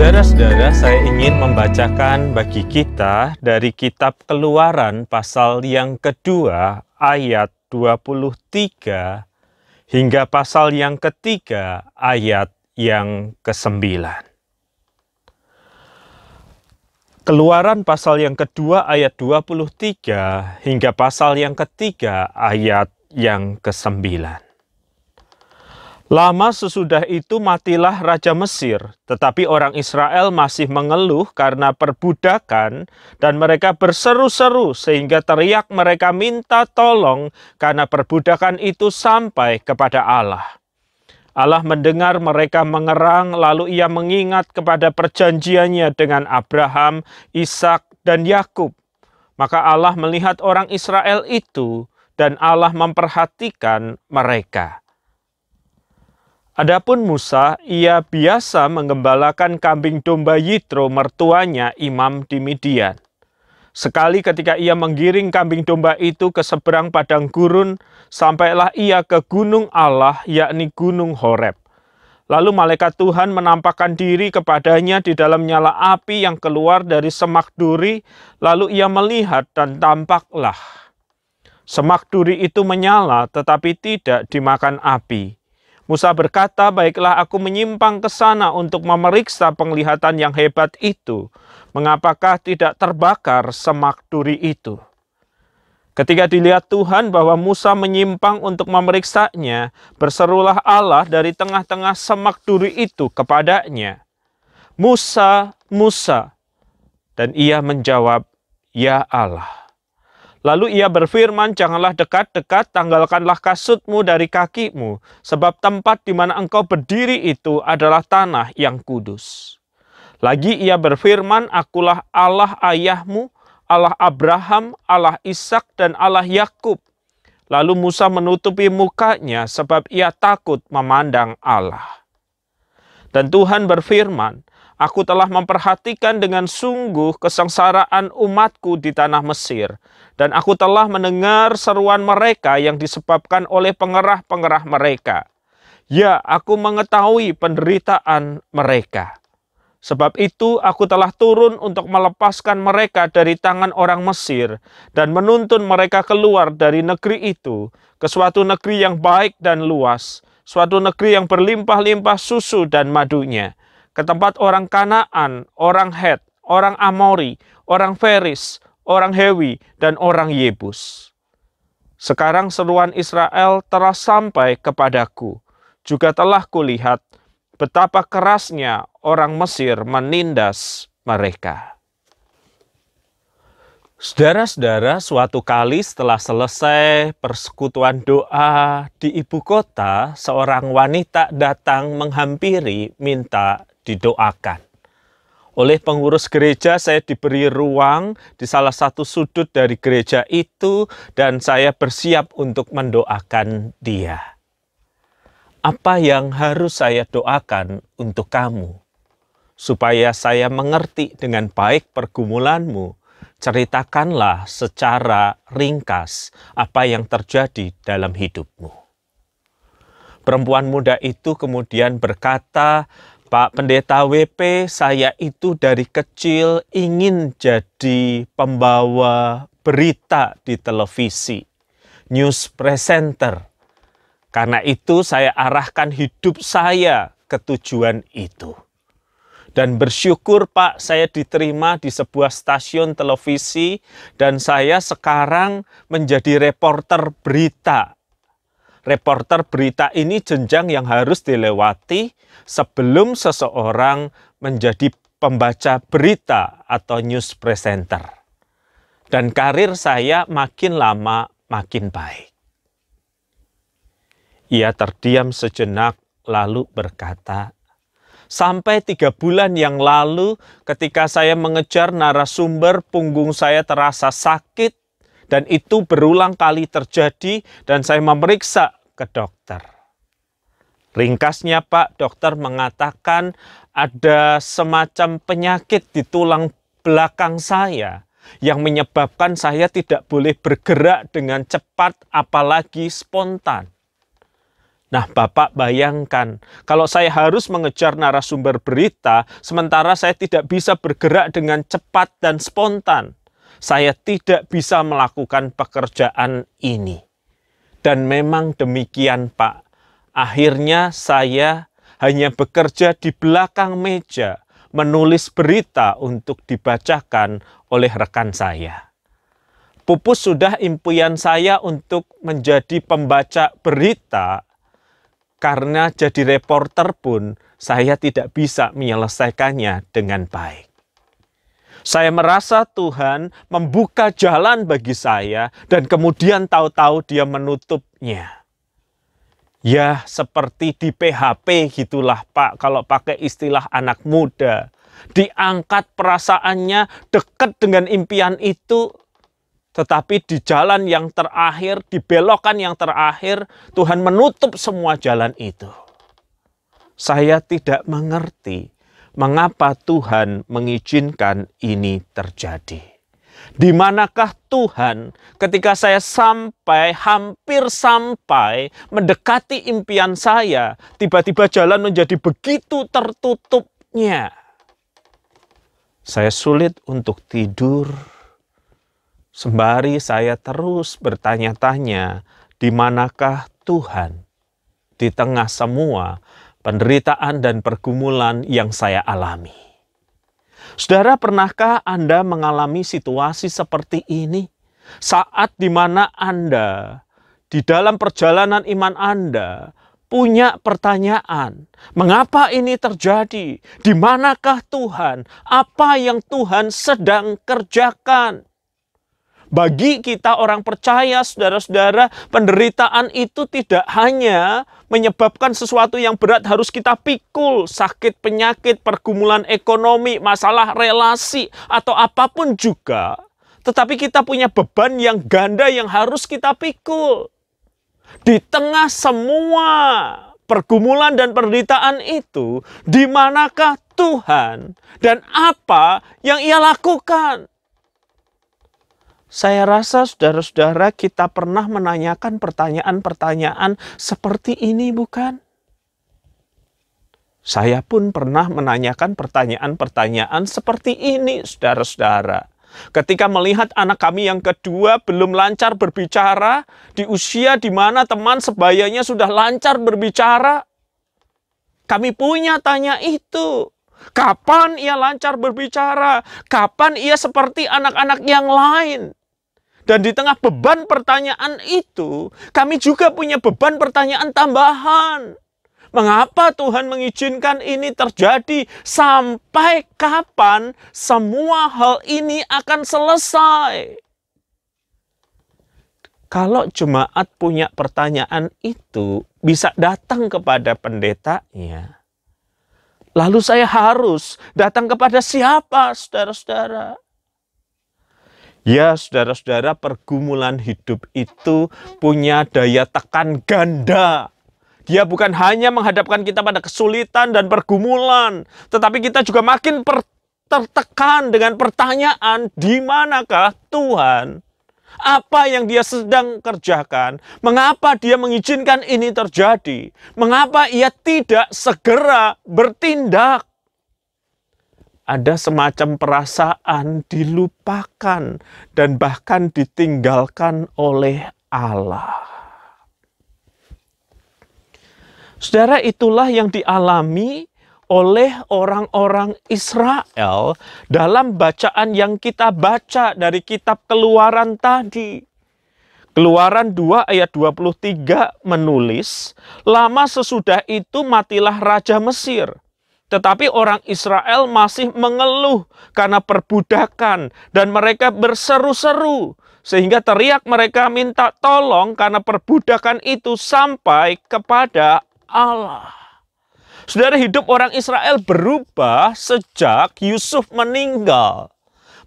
Saudara-saudara, saya ingin membacakan bagi kita dari kitab Keluaran pasal yang kedua ayat 23 hingga pasal yang ketiga ayat yang ke-9. Keluaran pasal yang kedua ayat 23 hingga pasal yang ketiga ayat yang ke-9. Lama sesudah itu matilah Raja Mesir, tetapi orang Israel masih mengeluh karena perbudakan dan mereka berseru-seru sehingga teriak mereka minta tolong karena perbudakan itu sampai kepada Allah. Allah mendengar mereka mengerang, lalu ia mengingat kepada perjanjiannya dengan Abraham, Ishak, dan Yakub. Maka Allah melihat orang Israel itu dan Allah memperhatikan mereka. Adapun Musa, ia biasa menggembalakan kambing domba Yitro mertuanya imam di Midian. Sekali ketika ia menggiring kambing domba itu ke seberang padang gurun, sampailah ia ke gunung Allah, yakni gunung Horeb. Lalu malaikat Tuhan menampakkan diri kepadanya di dalam nyala api yang keluar dari semak duri, lalu ia melihat dan tampaklah. Semak duri itu menyala tetapi tidak dimakan api. Musa berkata, baiklah aku menyimpang ke sana untuk memeriksa penglihatan yang hebat itu. Mengapakah tidak terbakar semak duri itu? Ketika dilihat Tuhan bahwa Musa menyimpang untuk memeriksanya, berserulah Allah dari tengah-tengah semak duri itu kepadanya. Musa, Musa. Dan ia menjawab, ya Allah. Lalu ia berfirman, janganlah dekat-dekat, tanggalkanlah kasutmu dari kakimu, sebab tempat di mana engkau berdiri itu adalah tanah yang kudus. Lagi ia berfirman, akulah Allah ayahmu, Allah Abraham, Allah Ishak, dan Allah Yakub. Lalu Musa menutupi mukanya sebab ia takut memandang Allah. Dan Tuhan berfirman, aku telah memperhatikan dengan sungguh kesengsaraan umatku di tanah Mesir, dan aku telah mendengar seruan mereka yang disebabkan oleh pengerah-pengerah mereka. Ya, aku mengetahui penderitaan mereka. Sebab itu aku telah turun untuk melepaskan mereka dari tangan orang Mesir dan menuntun mereka keluar dari negeri itu ke suatu negeri yang baik dan luas, suatu negeri yang berlimpah-limpah susu dan madunya, ke tempat orang Kanaan, orang Het, orang Amori, orang Feris, orang Hewi, dan orang Yebus. Sekarang seruan Israel telah sampai kepadaku. Juga telah kulihat betapa kerasnya orang Mesir menindas mereka. Saudara-saudara, suatu kali setelah selesai persekutuan doa di ibu kota, seorang wanita datang menghampiri minta didoakan. Oleh pengurus gereja saya diberi ruang di salah satu sudut dari gereja itu dan saya bersiap untuk mendoakan dia. Apa yang harus saya doakan untuk kamu? Supaya saya mengerti dengan baik pergumulanmu, ceritakanlah secara ringkas apa yang terjadi dalam hidupmu. Perempuan muda itu kemudian berkata, Pak Pendeta WP, saya itu dari kecil ingin jadi pembawa berita di televisi, news presenter. Karena itu saya arahkan hidup saya ke tujuan itu. Dan bersyukur Pak, saya diterima di sebuah stasiun televisi dan saya sekarang menjadi reporter berita. Reporter berita ini jenjang yang harus dilewati sebelum seseorang menjadi pembaca berita atau news presenter. Dan karir saya makin lama makin baik. Ia terdiam sejenak lalu berkata, sampai 3 bulan yang lalu ketika saya mengejar narasumber punggung saya terasa sakit dan itu berulang kali terjadi dan saya memeriksa ke dokter. Ringkasnya Pak, dokter mengatakan ada semacam penyakit di tulang belakang saya yang menyebabkan saya tidak boleh bergerak dengan cepat apalagi spontan. Nah, Bapak bayangkan, kalau saya harus mengejar narasumber berita, sementara saya tidak bisa bergerak dengan cepat dan spontan. Saya tidak bisa melakukan pekerjaan ini. Dan memang demikian, Pak. Akhirnya saya hanya bekerja di belakang meja, menulis berita untuk dibacakan oleh rekan saya. Pupus sudah impian saya untuk menjadi pembaca berita. Karena jadi reporter pun saya tidak bisa menyelesaikannya dengan baik. Saya merasa Tuhan membuka jalan bagi saya dan kemudian tahu-tahu Dia menutupnya. Ya, seperti di PHP gitulah, Pak, kalau pakai istilah anak muda. Diangkat perasaannya dekat dengan impian itu, tetapi di jalan yang terakhir, di belokan yang terakhir, Tuhan menutup semua jalan itu. Saya tidak mengerti mengapa Tuhan mengizinkan ini terjadi. Di manakah Tuhan ketika saya hampir sampai mendekati impian saya, tiba-tiba jalan menjadi begitu tertutupnya. Saya sulit untuk tidur. Sembari saya terus bertanya-tanya, di manakah Tuhan di tengah semua penderitaan dan pergumulan yang saya alami. Saudara, pernahkah Anda mengalami situasi seperti ini? Saat di mana Anda, di dalam perjalanan iman Anda, punya pertanyaan, mengapa ini terjadi? Di manakah Tuhan? Apa yang Tuhan sedang kerjakan? Bagi kita orang percaya, saudara-saudara, penderitaan itu tidak hanya menyebabkan sesuatu yang berat harus kita pikul, sakit, penyakit, pergumulan ekonomi, masalah relasi, atau apapun juga. Tetapi kita punya beban yang ganda yang harus kita pikul. Di tengah semua pergumulan dan penderitaan itu, di manakah Tuhan dan apa yang Ia lakukan? Saya rasa saudara-saudara kita pernah menanyakan pertanyaan-pertanyaan seperti ini, bukan? Saya pun pernah menanyakan pertanyaan-pertanyaan seperti ini, saudara-saudara. Ketika melihat anak kami yang kedua belum lancar berbicara, di usia di mana teman sebayanya sudah lancar berbicara, kami punya tanya itu. Kapan ia lancar berbicara? Kapan ia seperti anak-anak yang lain? Dan di tengah beban pertanyaan itu, kami juga punya beban pertanyaan tambahan. Mengapa Tuhan mengizinkan ini terjadi? Sampai kapan semua hal ini akan selesai? Kalau jemaat punya pertanyaan itu, bisa datang kepada pendetanya. Lalu saya harus datang kepada siapa, saudara-saudara? Ya, saudara-saudara, pergumulan hidup itu punya daya tekan ganda. Dia bukan hanya menghadapkan kita pada kesulitan dan pergumulan, tetapi kita juga makin tertekan dengan pertanyaan, di manakah Tuhan? Apa yang Dia sedang kerjakan? Mengapa Dia mengizinkan ini terjadi? Mengapa Ia tidak segera bertindak? Ada semacam perasaan dilupakan dan bahkan ditinggalkan oleh Allah. Saudara, itulah yang dialami oleh orang-orang Israel dalam bacaan yang kita baca dari kitab Keluaran tadi. Keluaran 2 ayat 23 menulis, lama sesudah itu matilah Raja Mesir. Tetapi orang Israel masih mengeluh karena perbudakan dan mereka berseru-seru. Sehingga teriak mereka minta tolong karena perbudakan itu sampai kepada Allah. Saudara, hidup orang Israel berubah sejak Yusuf meninggal.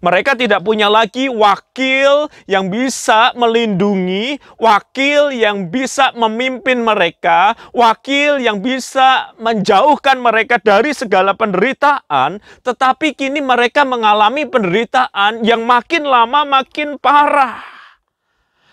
Mereka tidak punya lagi wakil yang bisa melindungi, wakil yang bisa memimpin mereka, wakil yang bisa menjauhkan mereka dari segala penderitaan. Tetapi kini mereka mengalami penderitaan yang makin lama makin parah.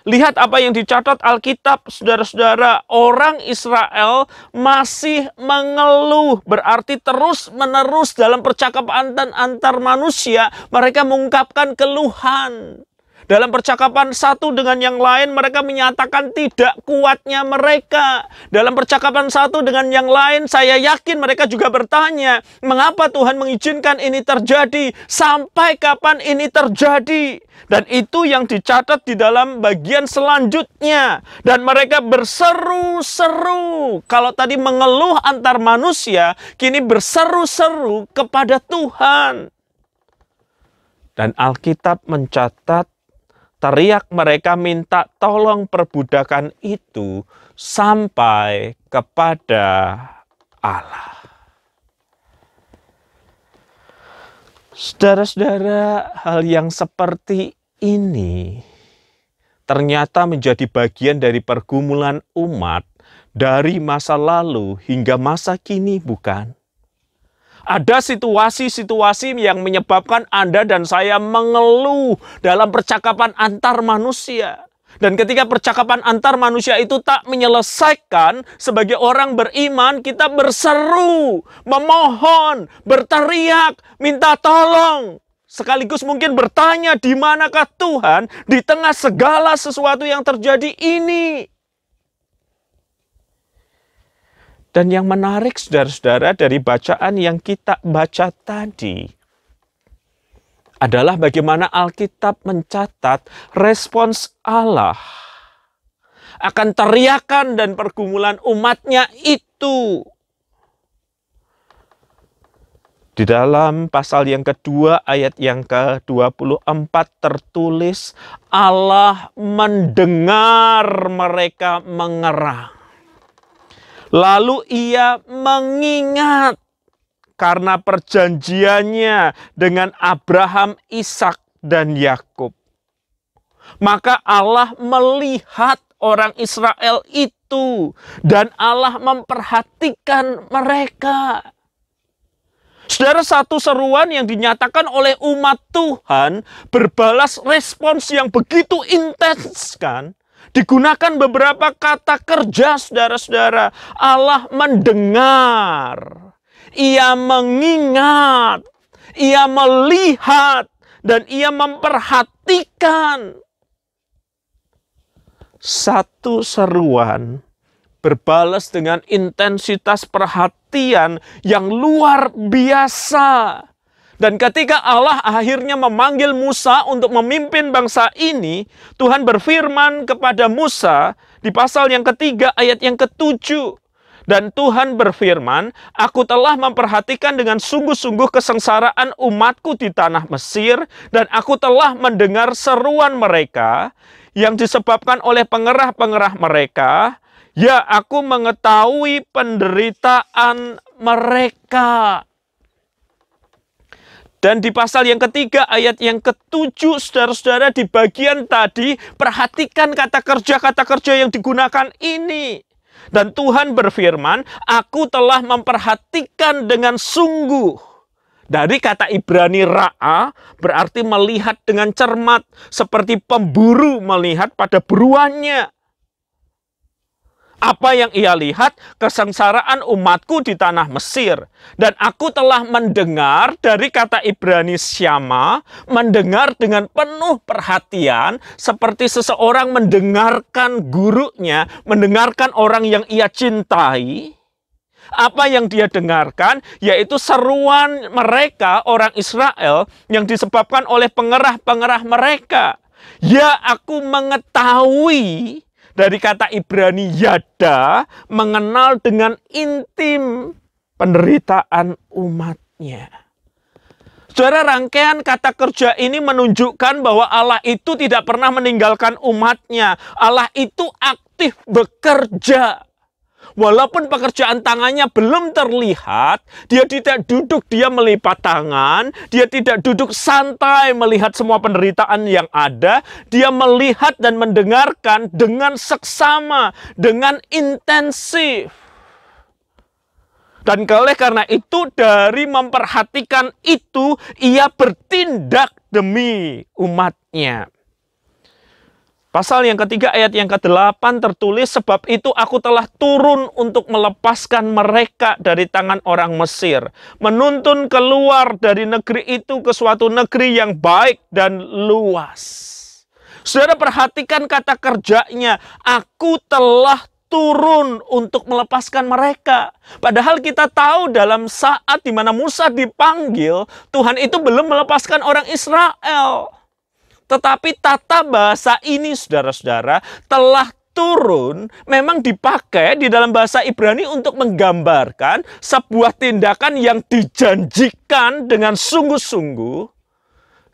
Lihat apa yang dicatat Alkitab, saudara-saudara. Orang Israel masih mengeluh. Berarti terus-menerus dalam percakapan antar manusia, mereka mengungkapkan keluhan. Dalam percakapan satu dengan yang lain, mereka menyatakan tidak kuatnya mereka. Dalam percakapan satu dengan yang lain, saya yakin mereka juga bertanya, mengapa Tuhan mengizinkan ini terjadi? Sampai kapan ini terjadi? Dan itu yang dicatat di dalam bagian selanjutnya. Dan mereka berseru-seru. Kalau tadi mengeluh antar manusia, kini berseru-seru kepada Tuhan. Dan Alkitab mencatat, teriak mereka minta tolong perbudakan itu sampai kepada Allah. Saudara-saudara, hal yang seperti ini ternyata menjadi bagian dari pergumulan umat dari masa lalu hingga masa kini, bukan? Ada situasi-situasi yang menyebabkan Anda dan saya mengeluh dalam percakapan antar manusia. Dan ketika percakapan antar manusia itu tak menyelesaikan, sebagai orang beriman kita berseru, memohon, berteriak, minta tolong. Sekaligus mungkin bertanya, di manakah Tuhan di tengah segala sesuatu yang terjadi ini? Dan yang menarik, saudara-saudara, dari bacaan yang kita baca tadi adalah bagaimana Alkitab mencatat respons Allah akan teriakan dan pergumulan umatnya itu. Di dalam pasal yang kedua, ayat yang ke-24 tertulis, Allah mendengar mereka mengerang. Lalu ia mengingat karena perjanjiannya dengan Abraham, Ishak, dan Yakub. Maka Allah melihat orang Israel itu dan Allah memperhatikan mereka. Saudara, satu seruan yang dinyatakan oleh umat Tuhan berbalas respons yang begitu intens, kan? Digunakan beberapa kata kerja, saudara-saudara. Allah mendengar, Ia mengingat, Ia melihat, dan Ia memperhatikan. Satu seruan berbalas dengan intensitas perhatian yang luar biasa. Dan ketika Allah akhirnya memanggil Musa untuk memimpin bangsa ini, Tuhan berfirman kepada Musa di pasal yang ketiga ayat yang ke-7. Dan Tuhan berfirman, aku telah memperhatikan dengan sungguh-sungguh kesengsaraan umatku di tanah Mesir, dan aku telah mendengar seruan mereka yang disebabkan oleh pengerah-pengerah mereka. Ya, aku mengetahui penderitaan mereka. Dan di pasal yang ketiga, ayat yang ke-7, saudara-saudara, di bagian tadi, perhatikan kata kerja yang digunakan ini. Dan Tuhan berfirman, aku telah memperhatikan dengan sungguh. Dari kata Ibrani ra'a, berarti melihat dengan cermat, seperti pemburu melihat pada buruannya. Apa yang ia lihat? Kesengsaraan umatku di tanah Mesir. Dan aku telah mendengar, dari kata Ibrani syama, mendengar dengan penuh perhatian, seperti seseorang mendengarkan gurunya, mendengarkan orang yang ia cintai. Apa yang dia dengarkan? Yaitu seruan mereka, orang Israel, yang disebabkan oleh pengerah-pengerah mereka. Ya, aku mengetahui. Dari kata Ibrani yada, mengenal dengan intim penderitaan umatnya. Saudara, rangkaian kata kerja ini menunjukkan bahwa Allah itu tidak pernah meninggalkan umatnya. Allah itu aktif bekerja. Walaupun pekerjaan tangannya belum terlihat, dia tidak duduk, dia melipat tangan, dia tidak duduk santai melihat semua penderitaan yang ada, dia melihat dan mendengarkan dengan seksama, dengan intensif. Dan oleh karena itu, dari memperhatikan itu, ia bertindak demi umatnya. Pasal yang ketiga ayat yang ke-8 tertulis, sebab itu aku telah turun untuk melepaskan mereka dari tangan orang Mesir, menuntun keluar dari negeri itu ke suatu negeri yang baik dan luas. Saudara perhatikan kata kerjanya, aku telah turun untuk melepaskan mereka. Padahal kita tahu dalam saat di mana Musa dipanggil, Tuhan itu belum melepaskan orang Israel. Tetapi tata bahasa ini, saudara-saudara, telah turun memang dipakai di dalam bahasa Ibrani untuk menggambarkan sebuah tindakan yang dijanjikan dengan sungguh-sungguh,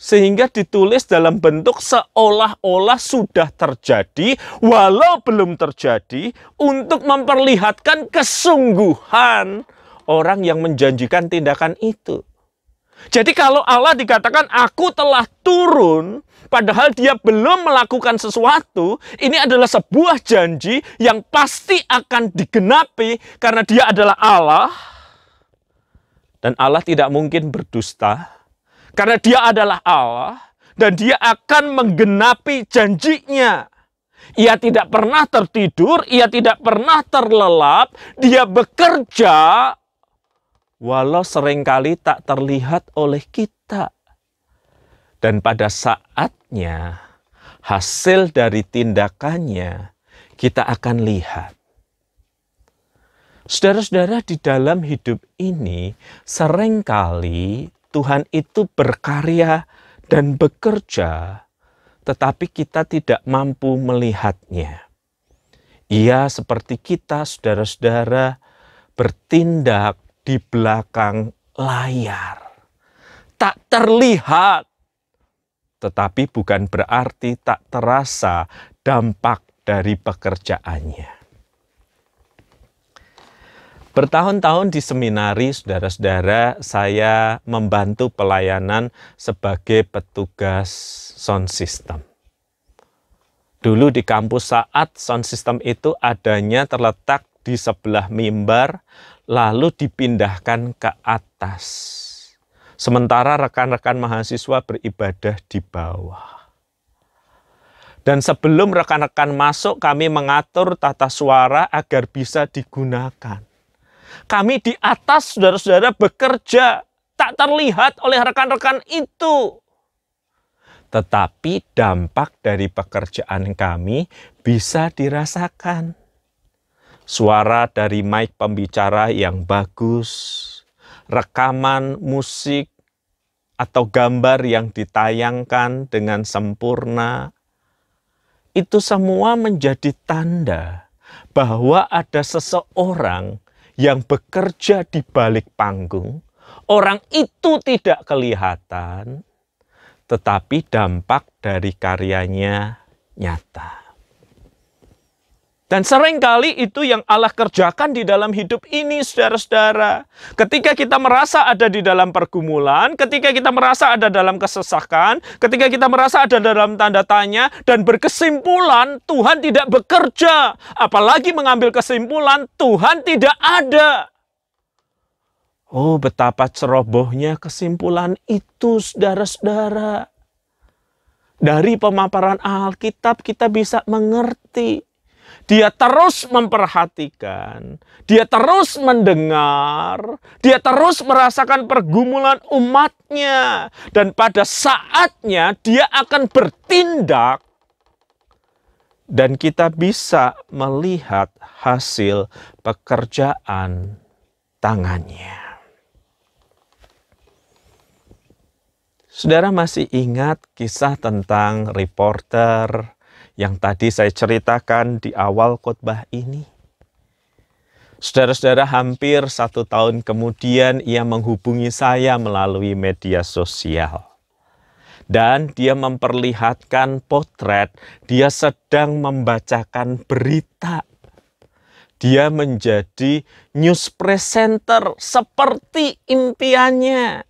sehingga ditulis dalam bentuk seolah-olah sudah terjadi, walau belum terjadi, untuk memperlihatkan kesungguhan orang yang menjanjikan tindakan itu. Jadi kalau Allah dikatakan aku telah turun, padahal dia belum melakukan sesuatu, ini adalah sebuah janji yang pasti akan digenapi karena dia adalah Allah. Dan Allah tidak mungkin berdusta karena dia adalah Allah dan dia akan menggenapi janjinya. Ia tidak pernah tertidur, ia tidak pernah terlelap, dia bekerja walau seringkali tak terlihat oleh kita. Dan pada saatnya, hasil dari tindakannya kita akan lihat. Saudara-saudara, di dalam hidup ini seringkali Tuhan itu berkarya dan bekerja, tetapi kita tidak mampu melihatnya. Ia seperti kita, saudara-saudara, bertindak di belakang layar. Tak terlihat, tetapi bukan berarti tak terasa dampak dari pekerjaannya. Bertahun-tahun di seminari, saudara-saudara, saya membantu pelayanan sebagai petugas sound system. Dulu di kampus saat sound system itu adanya terletak di sebelah mimbar, lalu dipindahkan ke atas. Sementara rekan-rekan mahasiswa beribadah di bawah. Dan sebelum rekan-rekan masuk, kami mengatur tata suara agar bisa digunakan. Kami di atas, saudara-saudara, bekerja, tak terlihat oleh rekan-rekan itu. Tetapi dampak dari pekerjaan kami bisa dirasakan. Suara dari mic pembicara yang bagus, rekaman musik atau gambar yang ditayangkan dengan sempurna, itu semua menjadi tanda bahwa ada seseorang yang bekerja di balik panggung. Orang itu tidak kelihatan, tetapi dampak dari karyanya nyata. Dan seringkali itu yang Allah kerjakan di dalam hidup ini, saudara-saudara. Ketika kita merasa ada di dalam pergumulan, ketika kita merasa ada dalam kesesakan, ketika kita merasa ada dalam tanda tanya, dan berkesimpulan Tuhan tidak bekerja. Apalagi mengambil kesimpulan Tuhan tidak ada. Oh, betapa cerobohnya kesimpulan itu, saudara-saudara. Dari pemaparan Alkitab kita bisa mengerti. Dia terus memperhatikan, dia terus mendengar, dia terus merasakan pergumulan umatnya. Dan pada saatnya dia akan bertindak. Dan kita bisa melihat hasil pekerjaan tangannya. Saudara masih ingat kisah tentang reporter yang tadi saya ceritakan di awal khotbah ini? Saudara-saudara, hampir 1 tahun kemudian ia menghubungi saya melalui media sosial. Dan dia memperlihatkan potret, dia sedang membacakan berita. Dia menjadi news presenter seperti impiannya.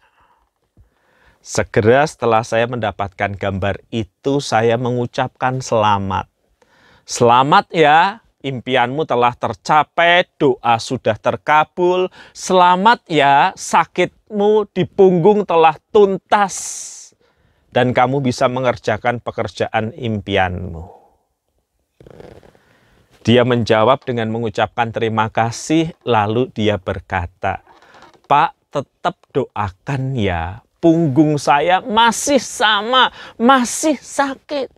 Segera setelah saya mendapatkan gambar itu, saya mengucapkan selamat. Selamat ya, impianmu telah tercapai, doa sudah terkabul. Selamat ya, sakitmu di punggung telah tuntas. Dan kamu bisa mengerjakan pekerjaan impianmu. Dia menjawab dengan mengucapkan terima kasih, lalu dia berkata, "Pak, tetap doakan ya, punggung saya masih sama, masih sakit."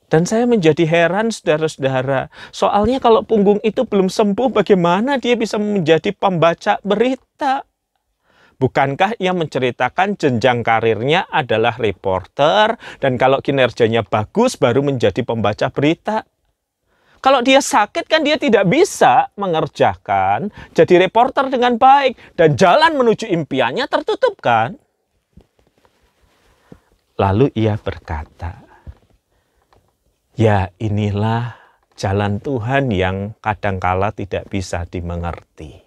Dan saya menjadi heran, saudara-saudara. Soalnya kalau punggung itu belum sembuh, bagaimana dia bisa menjadi pembaca berita? Bukankah ia menceritakan jenjang karirnya adalah reporter, dan kalau kinerjanya bagus baru menjadi pembaca berita? Kalau dia sakit kan dia tidak bisa mengerjakan jadi reporter dengan baik, dan jalan menuju impiannya tertutup kan? Lalu ia berkata, "Ya, inilah jalan Tuhan yang kadangkala tidak bisa dimengerti."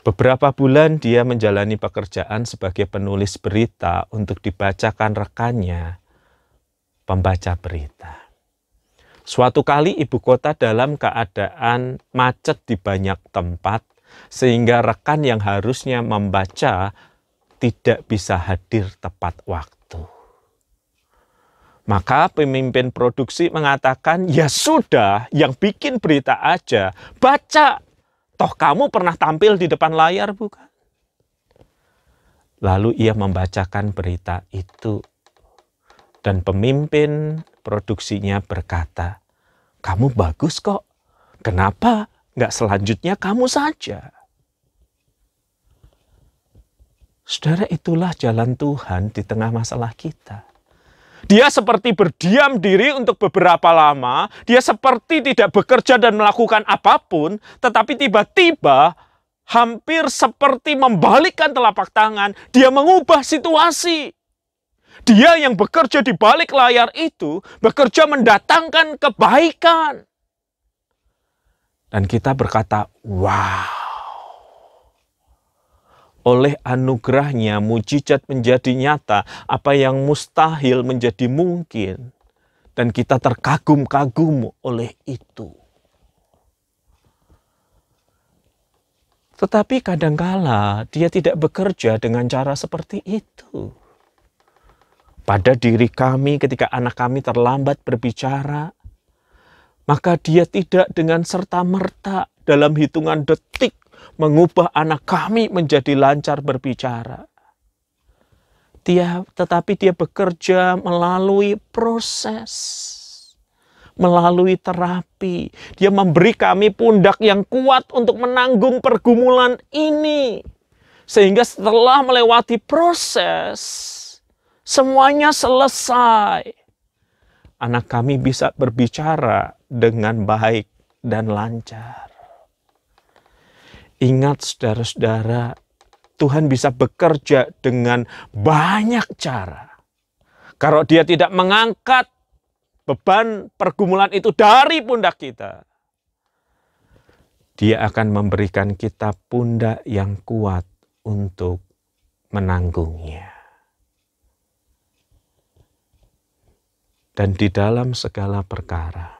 Beberapa bulan dia menjalani pekerjaan sebagai penulis berita untuk dibacakan rekannya, pembaca berita. Suatu kali ibu kota dalam keadaan macet di banyak tempat, sehingga rekan yang harusnya membaca tidak bisa hadir tepat waktu. Maka pemimpin produksi mengatakan, "Ya sudah, yang bikin berita aja, baca. Toh kamu pernah tampil di depan layar, bukan?" Lalu ia membacakan berita itu. Dan pemimpin produksinya berkata, "Kamu bagus kok. Kenapa nggak selanjutnya kamu saja?" Saudara, itulah jalan Tuhan di tengah masalah kita. Dia seperti berdiam diri untuk beberapa lama. Dia seperti tidak bekerja dan melakukan apapun. Tetapi tiba-tiba, hampir seperti membalikkan telapak tangan, dia mengubah situasi. Dia yang bekerja di balik layar itu bekerja mendatangkan kebaikan. Dan kita berkata, wow. Oleh anugerahnya mujizat menjadi nyata, apa yang mustahil menjadi mungkin. Dan kita terkagum-kagum oleh itu. Tetapi kadangkala dia tidak bekerja dengan cara seperti itu. Pada diri kami ketika anak kami terlambat berbicara, maka dia tidak dengan serta-merta dalam hitungan detik mengubah anak kami menjadi lancar berbicara. Tetapi dia bekerja melalui proses, melalui terapi. Dia memberi kami pundak yang kuat untuk menanggung pergumulan ini. Sehingga setelah melewati proses, semuanya selesai. Anak kami bisa berbicara dengan baik dan lancar. Ingat saudara-saudara, Tuhan bisa bekerja dengan banyak cara. Kalau dia tidak mengangkat beban pergumulan itu dari pundak kita, dia akan memberikan kita pundak yang kuat untuk menanggungnya. Dan di dalam segala perkara,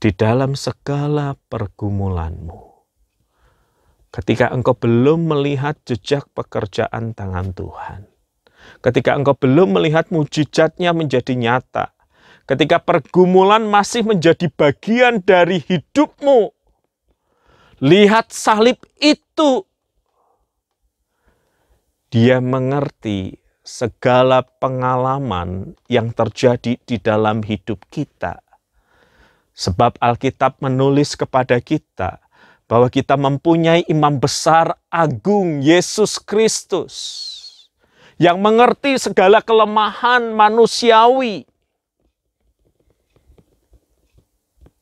di dalam segala pergumulanmu, ketika engkau belum melihat jejak pekerjaan tangan Tuhan, ketika engkau belum melihat mujizatnya menjadi nyata, ketika pergumulan masih menjadi bagian dari hidupmu, lihat salib itu. Dia mengerti segala pengalaman yang terjadi di dalam hidup kita. Sebab Alkitab menulis kepada kita bahwa kita mempunyai imam besar agung, Yesus Kristus, yang mengerti segala kelemahan manusiawi.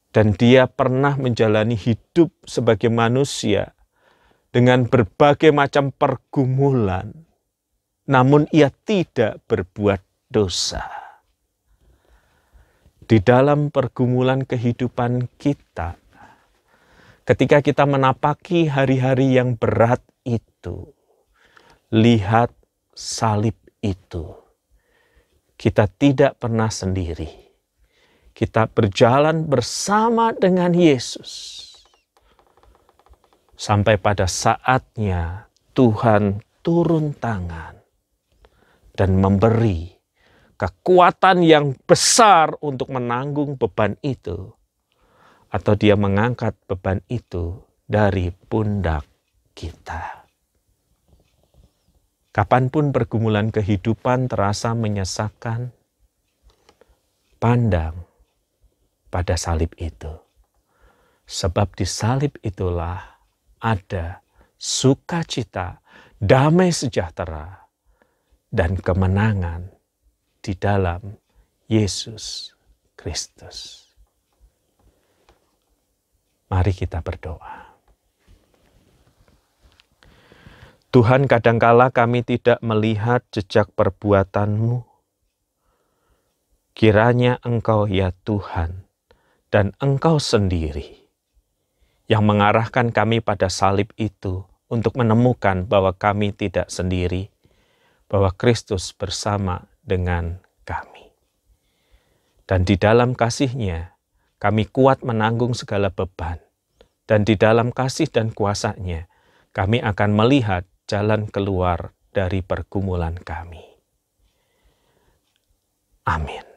Dan dia pernah menjalani hidup sebagai manusia dengan berbagai macam pergumulan. Namun ia tidak berbuat dosa. Di dalam pergumulan kehidupan kita, ketika kita menapaki hari-hari yang berat itu, lihat salib itu. Kita tidak pernah sendiri. Kita berjalan bersama dengan Yesus. Sampai pada saatnya Tuhan turun tangan dan memberi kekuatan yang besar untuk menanggung beban itu, atau dia mengangkat beban itu dari pundak kita. Kapanpun pergumulan kehidupan terasa menyesakan, pandang pada salib itu. Sebab di salib itulah ada sukacita, damai sejahtera, dan kemenangan di dalam Yesus Kristus. Mari kita berdoa. Tuhan, kadangkala kami tidak melihat jejak perbuatan-Mu. Kiranya Engkau ya Tuhan, dan Engkau sendiri yang mengarahkan kami pada salib itu untuk menemukan bahwa kami tidak sendiri, bahwa Kristus bersama dengan kami. Dan di dalam kasih-Nya, kami kuat menanggung segala beban. Dan di dalam kasih dan kuasa-Nya, kami akan melihat jalan keluar dari pergumulan kami. Amin.